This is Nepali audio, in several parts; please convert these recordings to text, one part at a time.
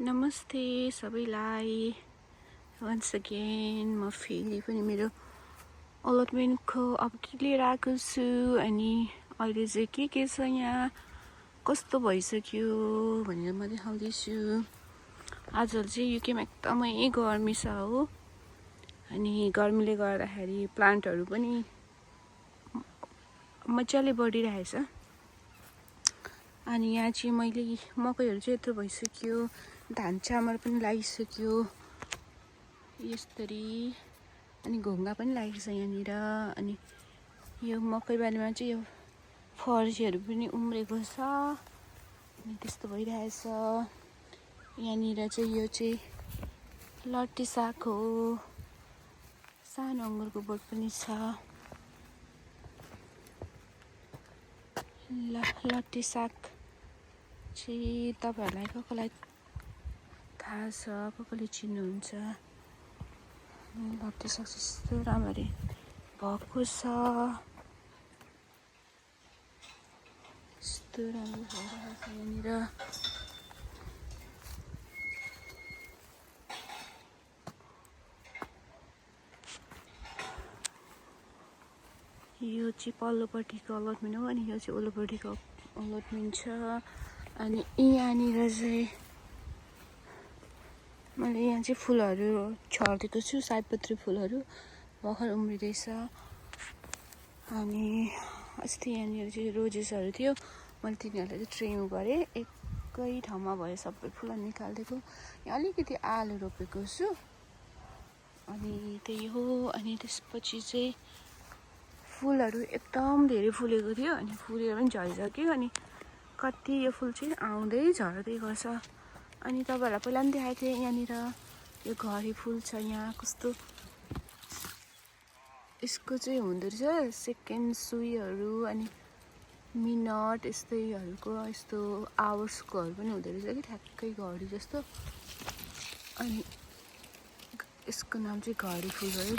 नमस्ते सबैलाई वन्स अगेन म फेरि पनि मेरो अलटमेन्टको अपडेट लिएर आएको छु अनि अहिले चाहिँ के छ यहाँ कस्तो भइसक्यो भनेर म देखाउँदैछु। आजकल चाहिँ युकेमा एकदमै गर्मी छ हो अनि गर्मीले गर्दाखेरि प्लान्टहरू पनि मजाले बढिरहेछ अनि यहाँ चाहिँ मैले मकैहरू चाहिँ यत्रो भइसक्यो, धान चामल पनि लागिसक्यो यसरी अनि घोङ्गा पनि लागेको छ यहाँनिर। अनि यो मकै बारीमा चाहिँ यो फर्सीहरू पनि उम्रेको छ अनि त्यस्तो भइरहेछ। यहाँनिर चाहिँ यो चाहिँ लट्टे साग हो, सानो अङ्गुरको बोट पनि छ। लट्टे साग चाहिँ तपाईँहरूलाई कसलाई थाहा छ, कसले चिन्नुहुन्छ? लट्टे साग यस्तो राम्ररी भएको छ, यस्तो राम्रो भइरहेको छ यहाँनिर। यो चाहिँ पल्लोपट्टिको अलटमेन्ट हो अनि यो चाहिँ वल्लोपट्टिको अलटमेन्ट छ। अनि यहाँनिर चाहिँ मैले यहाँ चाहिँ फुलहरू छरिदिएको छु, सयपत्री फुलहरू भर्खर उम्रिँदैछ। अनि अस्ति यहाँनिर चाहिँ रोजेसहरू थियो, मैले तिनीहरूलाई चाहिँ ट्रिम गरेँ, एकै ठाउँमा भयो सबै फुल निकालिदिएको। यहाँ अलिकति आलु रोपेको छु अनि त्यही हो। अनि त्यसपछि चाहिँ फुलहरू एकदम धेरै फुलेको थियो अनि फुलेर पनि झरिसक्यो अनि कति यो फुल चाहिँ आउँदै झर्दै गर्छ। अनि तपाईँहरूलाई पहिला पनि देखाएको थिएँ, यहाँनिर यो घडी फुल छ यहाँ कस्तो, यसको चाहिँ हुँदो रहेछ सेकेन्ड सुईहरू अनि मिनट यस्तैहरूको, यस्तो आवर्सकोहरू पनि हुँदो रहेछ कि ठ्याक्कै घडी जस्तो। अनि यसको नाम चाहिँ घडी फुल हो।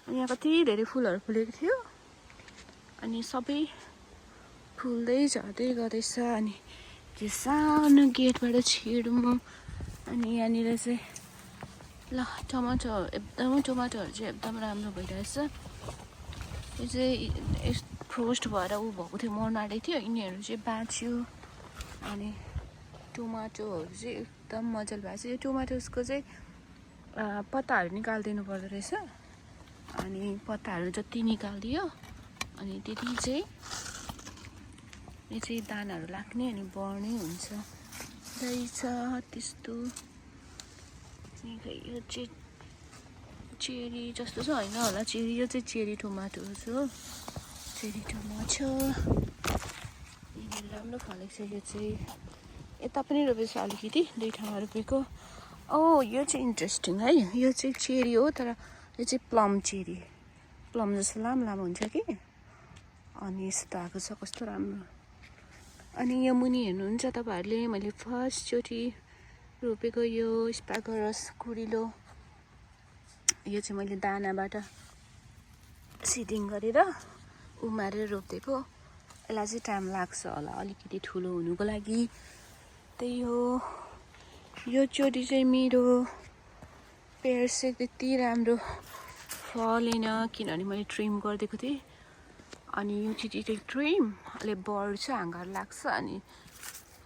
अनि यहाँ कति धेरै फुलहरू फुलेको थियो अनि सबै फुल्दै झर्दै गर्दैछ। अनि त्यो सानो गेटबाट छिर्नु अनि यहाँनिर चाहिँ ल टमाटरहरू चाहिँ एकदम राम्रो भइरहेछ। यो चाहिँ फ्रोस्ट भएर ऊ भएको थियो, मर्न आँटेको थियो, यिनीहरू चाहिँ बाँच्यो। अनि टमाटोहरू चाहिँ एकदम मजाले भएको छ। यो टमाटोसको चाहिँ पत्ताहरू निकालिदिनु पर्दो रहेछ अनि पत्ताहरू जति निकालिदियो अनि त्यति चाहिँ यो चाहिँ दानाहरू लाग्ने अनि बढ्ने हुन्छ रहेछ त्यस्तो। यो चाहिँ चेरी जस्तो छ, होइन होला चेरी, यो चाहिँ चेरी टमाटो हो, चेरी टमाटो राम्रो फलेको छ। यो चाहिँ यता पनि रोपेछ अलिकति, दुई ठाउँमा रोपेको। यो चाहिँ इन्ट्रेस्टिङ है, यो चाहिँ चेरी हो तर यो चाहिँ प्लम चेरी, प्लम जस्तो लामो लामो हुन्छ कि अनि यस्तो आएको छ कस्तो राम्रो। अनि यो मुनि हेर्नुहुन्छ तपाईँहरूले, मैले फर्स्टचोटि रोपेको यो स्पागरस कुरिलो, यो चाहिँ मैले दानाबाट सिडिङ गरेर उमारेर रोपिदिएको। यसलाई चाहिँ टाइम लाग्छ होला अलिकति ठुलो हुनुको लागि, त्यही हो। यो चोटि चाहिँ मेरो पेयर चाहिँ त्यति राम्रो फलेन किनभने मैले ट्रिम गरिदिएको थिएँ अनि यो चाहिँ ट्रिम अलि बढ्छ, हाँगाहरू लाग्छ अनि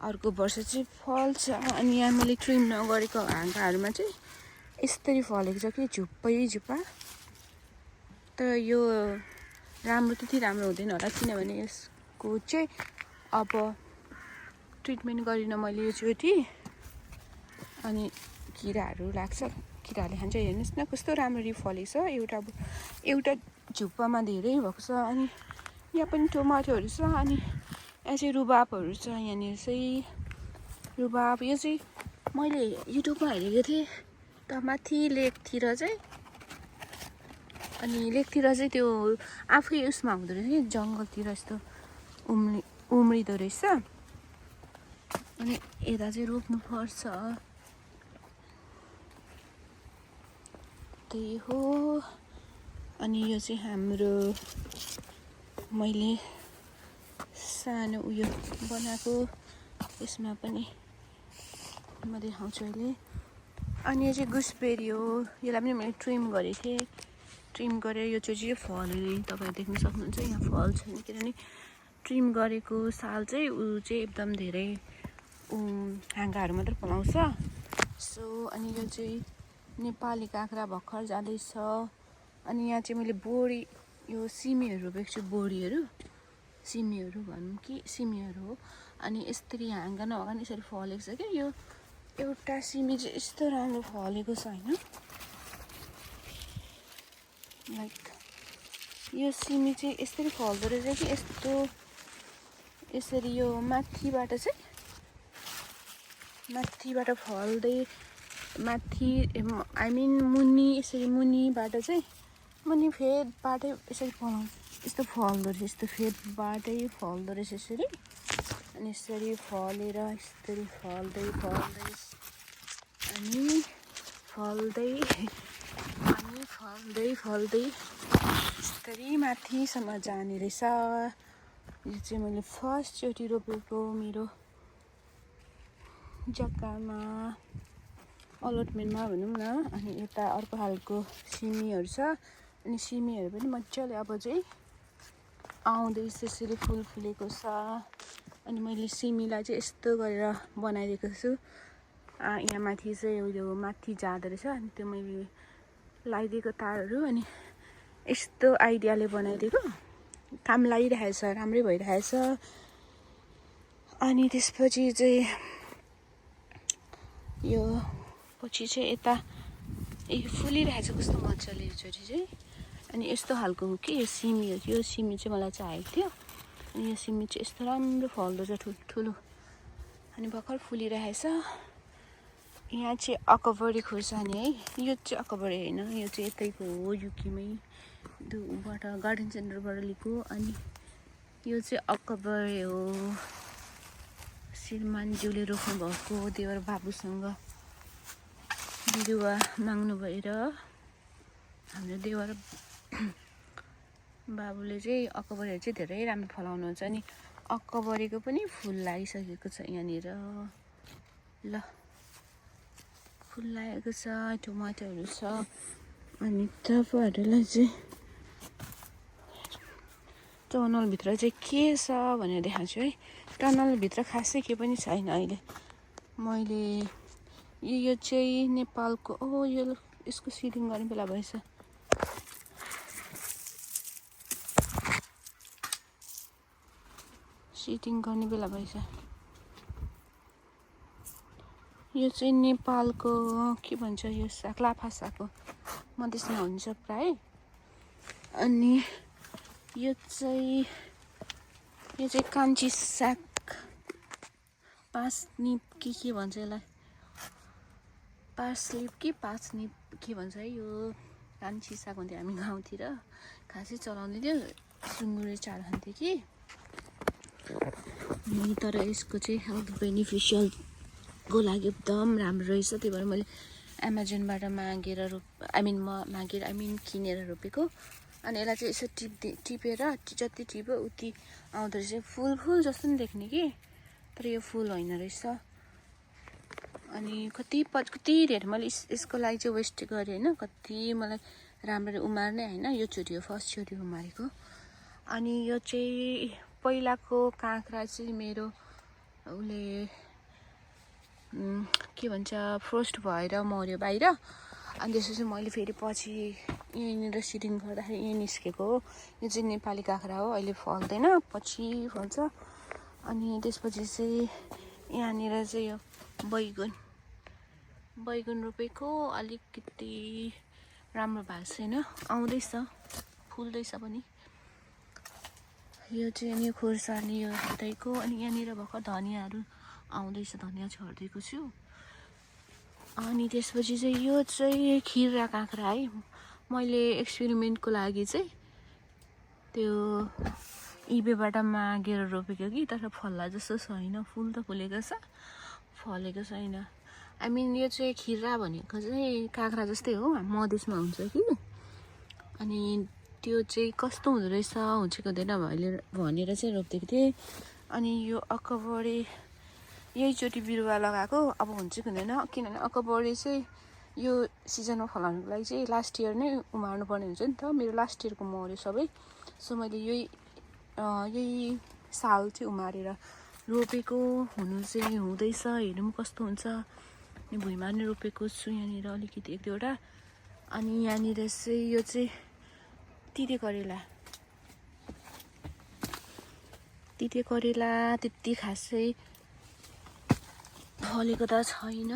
अर्को वर्ष चाहिँ फल्छ। अनि यहाँ मैले ट्रिम नगरेको हाँगाहरूमा चाहिँ यसरी फलेको छ कि झुप्पा, तर यो राम्रो त्यति राम्रो हुँदैन होला किनभने यसको चाहिँ अब ट्रिटमेन्ट गरिनँ मैले यो चोटि अनि किराहरू लाग्छ, किराहरूले खान्छ। हेर्नुहोस् न कस्तो राम्ररी फलेको छ, एउटा झुप्पामा धेरै भएको छ। अनि यहाँ पनि टमाटोहरू छ अनि यहाँ चाहिँ रुबाबहरू छ। यहाँनिर चाहिँ रुबाब, यो चाहिँ मैले युट्युबमा हेरेको थिएँ त माथि लेकतिर चाहिँ, अनि लेकतिर चाहिँ त्यो आफै उसमा हुँदो रहेछ कि जङ्गलतिर यस्तो उम्रिँदो रहेछ अनि यता चाहिँ रोप्नुपर्छ, त्यही हो। अनि यो चाहिँ हाम्रो मैले सानो उयो बनाएको, यसमा पनि म देखाउँछु अहिले। अनि यो चाहिँ गुसबेरी हो, यसलाई पनि मैले ट्रिम गरेको थिएँ। ट्रिम गरेर यो चाहिँ फल तपाईँले देख्न सक्नुहुन्छ, यहाँ फल छैन किनभने ट्रिम गरेको साल चाहिँ ऊ चाहिँ एकदम धेरै हाँगाहरू मात्र फलाउँछ। सो अनि यो चाहिँ नेपाली काँक्रा भर्खर जाँदैछ। अनि यहाँ चाहिँ मैले बोडी यो सिमीहरू रोपेको छु, बोडीहरू सिमीहरू भनौँ कि सिमीहरू हो। अनि यसरी हाँगा नभएको यसरी फलेको छ क्या। यो एउटा सिमी चाहिँ यस्तो राम्रो फलेको छ होइन, लाइक यो सिमी चाहिँ यसरी फल्दो रहेछ कि यस्तो यसरी यो माथिबाट फल्दै माथि आई मिन मुनि यसरी मुनिबाट चाहिँ मुनि फेदबाटै यसरी फलाउँछ, यस्तो फल्दो रहेछ, यस्तो फेदबाटै फल्दो रहेछ यसरी। अनि यसरी फलेर यसरी फल्दै यसरी माथिसम्म जाने रहेछ। यो चाहिँ मैले फर्स्टचोटि रोपेको मेरो जग्गामा, अलटमेन्टमा भनौँ न। अनि यता अर्को खालको सिमीहरू छ, अनि सिमीहरू पनि मजाले अब चाहिँ आउँदैछ, यसरी फुल फुलेको छ। अनि मैले सिमीलाई चाहिँ यस्तो गरेर बनाइदिएको छु। यहाँ माथि चाहिँ उयो माथि जाँदो रहेछ, अनि त्यो मैले लगाइदिएको तारहरू, अनि यस्तो आइडियाले बनाइदिएको, काम लागिरहेछ, राम्रै भइरहेछ। अनि त्यसपछि चाहिँ यो पछि चाहिँ यता फुलिरहेछ कस्तो मजाले योचोटि चाहिँ। अनि यस्तो खालको हो कि यो सिमी हो, यो सिमी चाहिँ मलाई चाहिएको थियो। अनि यो सिमी चाहिँ यस्तो राम्रो फल्दो छ ठुलो, अनि भर्खर फुलिरहेछ। यहाँ चाहिँ अकबरी खुर्सानी है, यो चाहिँ अकबरी होइन, यो चाहिँ यतैको हो, युकेमै ऊबाट गार्डन सेन्टरबाट लिएको। अनि यो चाहिँ अकबरी हो, श्रीमानज्यूले रोप्नु भएको, देवर बाबुसँग बिरुवा माग्नु भएर हाम्रो देवर बाबुले चाहिँ अकबरीहरू चाहिँ धेरै राम्रो फलाउनुहुन्छ। अनि अकबरीको पनि फुल लागिसकेको छ यहाँनिर, ल फुल लागेको छ, टमाटरहरू छ। अनि तपाईँहरूलाई चाहिँ टनलभित्र चाहिँ के छ भनेर देखाउँछु है। टनलभित्र खासै के पनि छैन अहिले। मैले यो चाहिँ नेपालको यसको सिडिङ गर्ने बेला भएछ। सिडिङ गर्ने बेला भएछ। यो चाहिँ नेपालको के भन्छ, यो साग लाफा सागको मधेसमा हुन्छ प्राय। अनि यो चाहिँ कान्छी साग, पाँचनिप के भन्छ यसलाई, पार्सलिप कि पाँचनिप के भन्छ है। यो कान्छी साग हुन्थ्यो हामी गाउँतिर, खासै चलाउँदै थियो, सुँगुरले चारो खान्थ्यो कि। तर यसको चाहिँ हेल्थ बेनिफिसियलको लागि एकदम राम्रो रहेछ, त्यही भएर मैले एमाजोनबाट किनेर रोपेको। अनि यसलाई चाहिँ यसो टिपेर जति टिप्यो उति आउँदो रहेछ, फुल जस्तो नि देख्ने कि, तर यो फुल होइन रहेछ। अनि कति रेट मैले यसको लागि चाहिँ वेस्ट गरेँ होइन, कति मलाई राम्ररी उमार्ने होइन, यो चोटि हो फर्स्टचोटि उमारेको। अनि यो चाहिँ पहिलाको काँक्रा चाहिँ मेरो उसले के भन्छ फ्रोस्ट भएर मऱ्यो बाहिर। अनि त्यसपछि मैले फेरि पछि यहीँनिर सिडिङ गर्दाखेरि यहीँ निस्केको हो। यो चाहिँ नेपाली काँक्रा हो, अहिले फल्दैन, पछि फल्छ। अनि त्यसपछि चाहिँ यहाँनिर चाहिँ यो बैगुन रोपेको, अलिकति राम्रो भएको छैन, आउँदैछ, फुल्दैछ पनि। यो चाहिँ नि खुर्सानी यो यतैको। अनि यहाँनिर भर्खर धनियाँहरू आउँदैछ, धनियाँ छरिदिएको छु। अनि त्यसपछि चाहिँ यो चाहिँ खिरा काँक्रा है, मैले एक्सपेरिमेन्टको लागि चाहिँ त्यो इबेबाट मागेर रोपेको कि, तर फल्ला जस्तो छैन, फुल त फुलेको छ, फलेको छैन। आई मिन यो चाहिँ खिरा भनेको चाहिँ काँक्रा जस्तै हो, मधेसमा हुन्छ कि। अनि त्यो चाहिँ कस्तो हुँदो रहेछ, हुन्छ कि हुँदैन भनेर चाहिँ रोपिदिएको थिएँ। अनि यो अकबरी यहीचोटि बिरुवा लगाएको। अब हुन्छ कि हुँदैन, किनभने अक्टोबरले चाहिँ यो सिजनमा फलाउनुको लागि चाहिँ लास्ट इयर नै उमार्नु पर्ने हुन्छ नि त। मेरो लास्ट इयरको मर्यो सबै, सो मैले यही साल चाहिँ उमारेर रोपेको हुनु चाहिँ हुँदैछ। हेरौँ कस्तो हुन्छ। अनि भुइँमा नै रोपेको छु यहाँनिर अलिकति एक दुईवटा। अनि यहाँनिर चाहिँ यो चाहिँ तिते करेला त्यति खासै फलेको त छैन।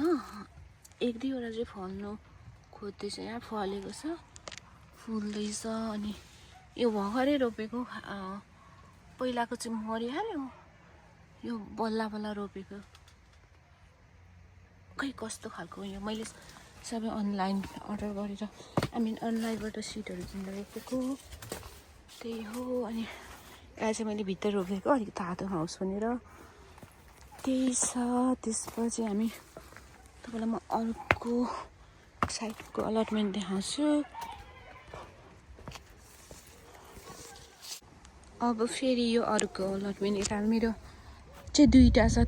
एक दुईवटा चाहिँ फल्नु खोज्दैछ। यहाँ फलेको छ, फुल्दैछ। अनि यो भर्खरै रोपेको, पहिलाको चाहिँ मरिहाल्यो। यो बल्ल रोपेको खै कस्तो खालको। यो मैले सबै अनलाइन अर्डर गरेर अनलाइनबाट सिडहरू किनेर रोपेको त्यही हो। अनि यहाँ चाहिँ मैले भित्र रोपेको अलिक तातो होस् भनेर त्यही छ। त्यसपछि हामी तपाईँलाई म अर्को साइडको अलटमेन्ट देखाउँछु। अब फेरि यो अर्को अलटमेन्ट यता मेरो चाहिँ दुईवटा छ।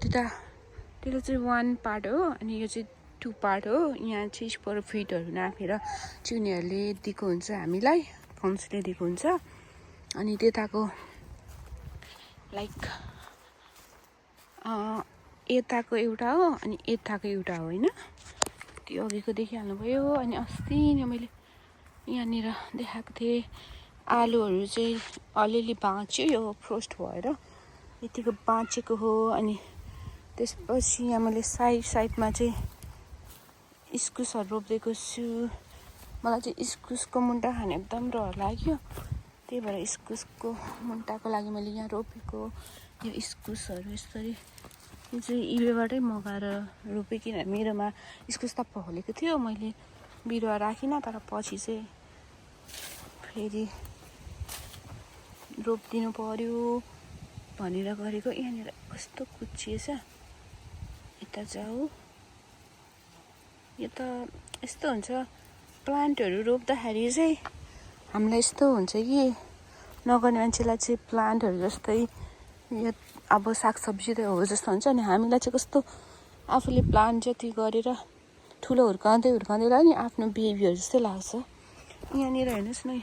त्यसले चाहिँ 1 पार्ट हो अनि यो चाहिँ 2 पार्ट हो। यहाँ चाहिँ स्पोरोफिटहरू नापेर चिउनीहरूले दिएको हुन्छ हामीलाई, काउन्सिलले दिएको हुन्छ। अनि त्यताको लाइक यताको एउटा हो अनि यताको एउटा हो होइन। त्यो अघिको देखिहाल्नुभयो। अनि अस्ति नै मैले यहाँनिर देखाएको थिएँ आलुहरू चाहिँ अलिअलि बाँच्यो, यो फ्रोस्ट भएर यतिको बाँचेको हो। अनि त्यसपछि यहाँ मैले साइडमा चाहिँ इस्कुसहरू रोपिदिएको छु। मलाई चाहिँ इस्कुसको मुन्टा खाने एकदम डर लाग्यो, त्यही भएर इस्कुसको मुन्टाको लागि मैले यहाँ रोपेको यो इस्कुसहरू। यसरी यो चाहिँ इबेबाटै मगाएर रोपेँ, किनभने मेरोमा इस्कुस त फलेको थियो। मैले बिरुवा राखिनँ, तर पछि चाहिँ फेरि रोपिदिनु पर्यो भनेर गरेको। यहाँनिर कस्तो कुच्चिएछ, यता जाऊ। यो त यस्तो हुन्छ प्लान्टहरू रोप्दाखेरि चाहिँ हामीलाई यस्तो हुन्छ कि नगर्ने मान्छेलाई चाहिँ प्लान्टहरू जस्तै यो अब सागसब्जी त हो जस्तो हुन्छ। अनि हामीलाई चाहिँ कस्तो आफूले प्लान्ट जति गरेर ठुलो हुर्काउँदै नि आफ्नो बेबीहरू जस्तै लाग्छ। यहाँनिर हेर्नुहोस् न,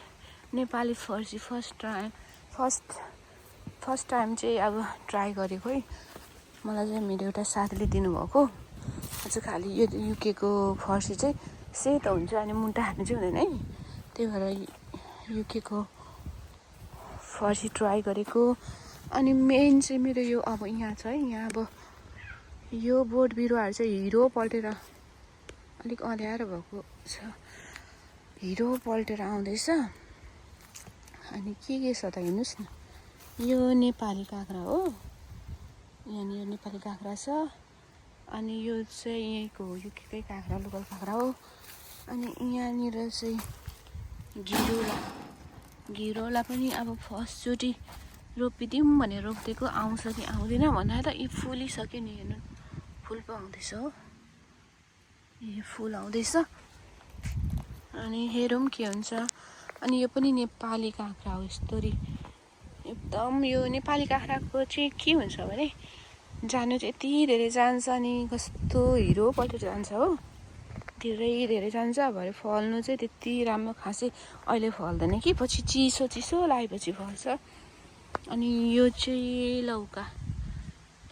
नेपाली फर्सी फर्स्ट टाइम चाहिँ अब ट्राई गरेको है। मलाई चाहिँ मेरो एउटा साथीले दिनुभएको। अझ खालि यो युकेको फर्सी चाहिँ सेतो हुन्छ अनि मुन्टा खानु चाहिँ हुँदैन है, त्यही भएर युकेको फर्सी ट्राई गरेको। अनि मेन चाहिँ मेरो यो अब यहाँ छ है, यहाँ अब यो बोट बिरुवाहरू चाहिँ हिरो पल्टेर अलिक अँध्यारो भएको छ, हिरो पल्टेर आउँदैछ। अनि के छ त हेर्नुहोस् न, यो नेपाली काँक्रा हो, यहाँनिर नेपाली काँक्रा छ। अनि यो चाहिँ यहीँको हो, युकेकै काँक्रा, लोकल काँक्रा हो। अनि यहाँनिर चाहिँ घिरोला पनि अब फर्स्टचोटि रोपिदिउँ भनेर रोपिदिएको, आउँछ कि आउँदैन भन्दा त यो फुलिसक्यो नि। हेर्नु फुल पो आउँदैछ हो, यो फुल आउँदैछ। अनि हेरौँ के हुन्छ। अनि यो पनि नेपाली काँक्रा हो, यस्तरी एकदम। यो नेपाली काँक्राको चाहिँ के हुन्छ भने जानु चाहिँ यति धेरै जान्छ अनि कस्तो हिरो पल्टेर जान्छ हो, धेरै जान्छ। भरे फल्नु चाहिँ त्यति राम्रो खासै अहिले फल्दैन कि, पछि चिसो लागेपछि फल्छ। अनि यो चाहिँ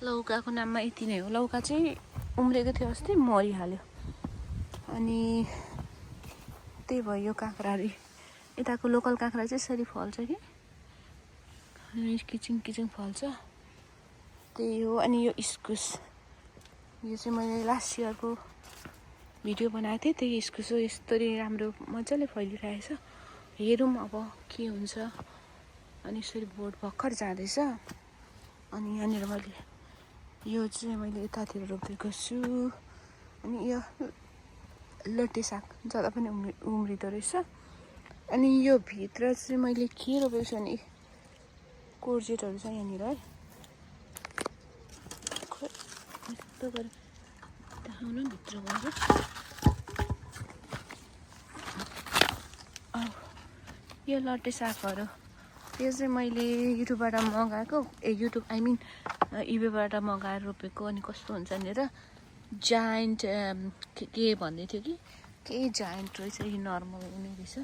लौकाको नाममा यति नै हो। लौका चाहिँ उम्रेको थियो अस्ति, मरिहाल्यो। अनि त्यही भयो यो काँक्राहरू। यताको लोकल काँक्रा चाहिँ यसरी फल्छ कि किचिङ फल्छ, त्यही हो। अनि यो इस्कुस, यो चाहिँ मैले लास्ट इयरको भिडियो बनाएको थिएँ, त्यही इस्कुस हो। यस्तरी राम्रो मजाले फैलिरहेछ। हेरौँ अब के हुन्छ। अनि यसरी बोट भर्खर जाँदैछ। अनि यहाँनिर यो चाहिँ मैले यतातिर रोपेको छु। अनि यो लट्टे साग जता पनि उम्रिँदो रहेछ। अनि यो भित्र चाहिँ मैले के रोपेको छु भने कोर्जेटहरू छ यहाँनिर है। यस्तो गरेर देखाउनु भित्र गएर यो लट्टे सागहरू यो चाहिँ मैले युट्युबबाट मगाएको युट्युब आई मिन इबेबाट मगाएर रोपेको अनि कस्तो हुन्छ भनेर जायन्ट के भन्दै थियो कि केही जायन्ट रहेछ कि नर्मल हुने रहेछ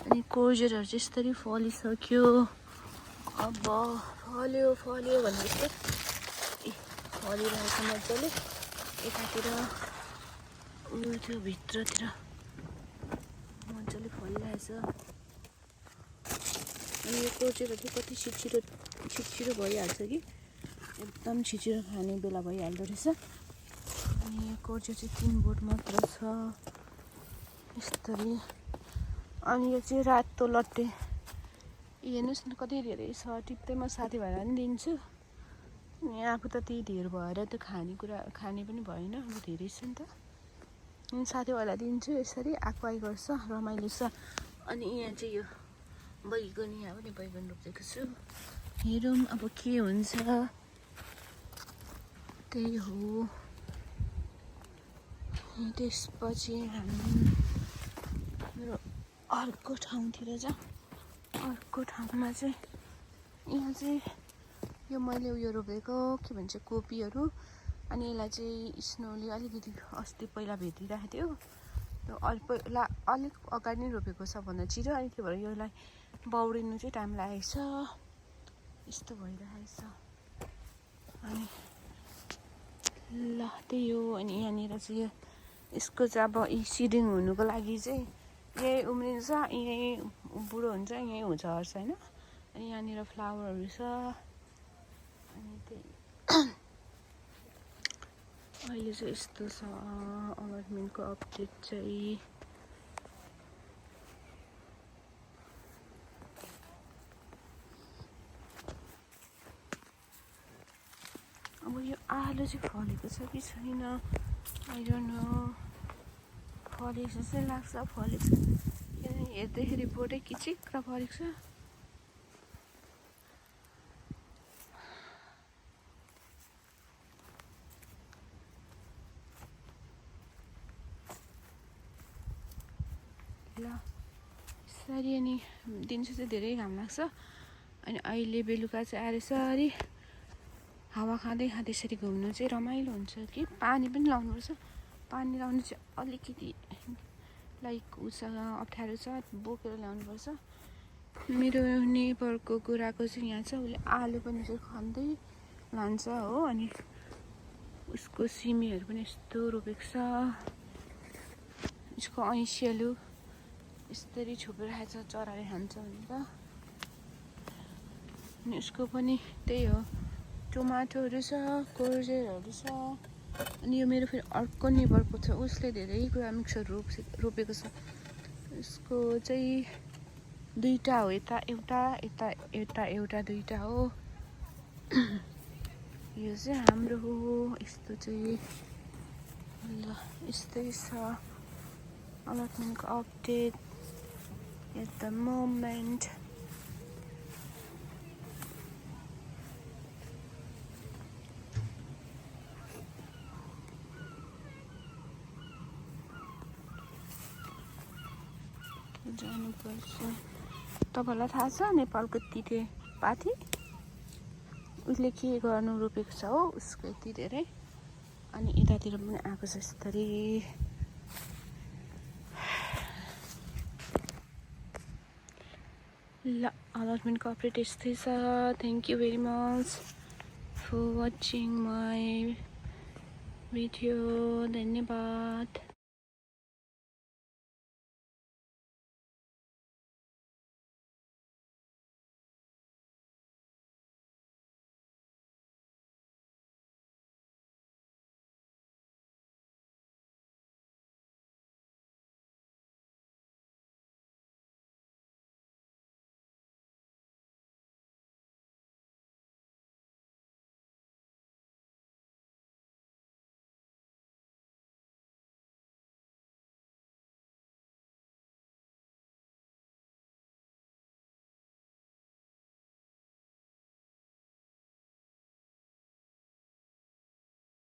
अनि कोर्जेटहरू चाहिँ यसरी फलिसक्यो अब फल्यो भन्दै थियो फलिरहेको मजाले यतातिर उयो त्यो भित्रतिर मजाले फलिरहेछ अनि यो कोर्जेटहरू चाहिँ कति छिटो भइहाल्छ कि एकदम छिटो खाने बेला भइहाल्दो रहेछ अनि यो कोर्जेट चाहिँ 3 बोट मात्र छ यस्तरी अनि यो चाहिँ रातो लट्टे हेर्नुहोस् न कति धेरै छ टिप्दैमा साथीभाइलाई पनि दिन्छु अनि आफू त त्यही धेर भएर त्यो खाने पनि भएन अब धेरै छ नि त अनि साथीभाइलाई दिन्छु यसरी आक्वाई गर्छ रमाइलो छ अनि यहाँ चाहिँ यो बैगन यहाँ पनि बैगन रोपेको छु हेरौँ अब के हुन्छ त्यही हो त्यसपछि हामी मेरो अर्को ठाउँतिर जाउँ अर्को ठाउँमा चाहिँ यहाँ चाहिँ यो मैले उयो रोपेको के भन्छ कोपीहरू अनि यसलाई चाहिँ स्नोले अलिकति अस्ति पहिला भेटिरहेको थियो त्यो अलिक अगाडि नै रोपेको छ भन्दा छिटो अनि त्यही भएर यसलाई बाउरिनु चाहिँ टाइम लागेको छ यस्तो भइरहेको छ अनि ल त्यही हो अनि यहाँनिर चाहिँ यसको चाहिँ अब सिडिङ हुनुको लागि चाहिँ यही उम्रिन्छ यही बुढो हुन्छ यही हुन्छ हर्ष होइन अनि यहाँनिर फ्लावरहरू छ अनि त्यही अहिले चाहिँ यस्तो छ अलटमेन्टको अपडेट चाहिँ अब यो आलु चाहिँ फलेको छ कि छैन आई डोन्ट नो फलेको जस्तै लाग्छ फलेको छ हेर्दाखेरि बोटै किचिक्क फलेको छ ल यसरी अनि दिउँसो चाहिँ धेरै घाम लाग्छ अनि अहिले बेलुका चाहिँ आएर यसरी हावा खाँदै यसरी घुम्नु चाहिँ रमाइलो हुन्छ कि पानी पनि लाउनुपर्छ पानी लाउनु चाहिँ अलिकति लाइक अप्ठ्यारो छ बोकेर ल्याउनुपर्छ मेरो नेबरको कुराको चाहिँ यहाँ छ उसले आलु पनि चाहिँ खन्दै लान्छ हो अनि उसको सिमीहरू पनि यस्तो रोपेको छ उसको ऐँसियालु यसरी छोपेर खान्छ चराले खान्छ भनेर अनि उसको पनि त्यही हो टमाटोहरू छ कोर्जेटहरू छ अनि यो मेरो फेरि अर्को नेबरको छ उसले धेरै कुरा मिक्सर रोपेको छ उसको चाहिँ दुईवटा हो यता एउटा दुईवटा हो यो चाहिँ हाम्रो हो यस्तो चाहिँ ल यस्तै छ अलटमेन्टको अपडेट एट द मोमेन्ट जानुपर्छ तपाईँलाई थाहा छ नेपालको तिते पाथी उसले के गर्नु रोपेको छ हो उसको यति धेरै अनि यतातिर पनि आएको छ यसरी ल अलटमेन्टको अपडेट यस्तै छ thank you very much for watching my video धन्यवाद।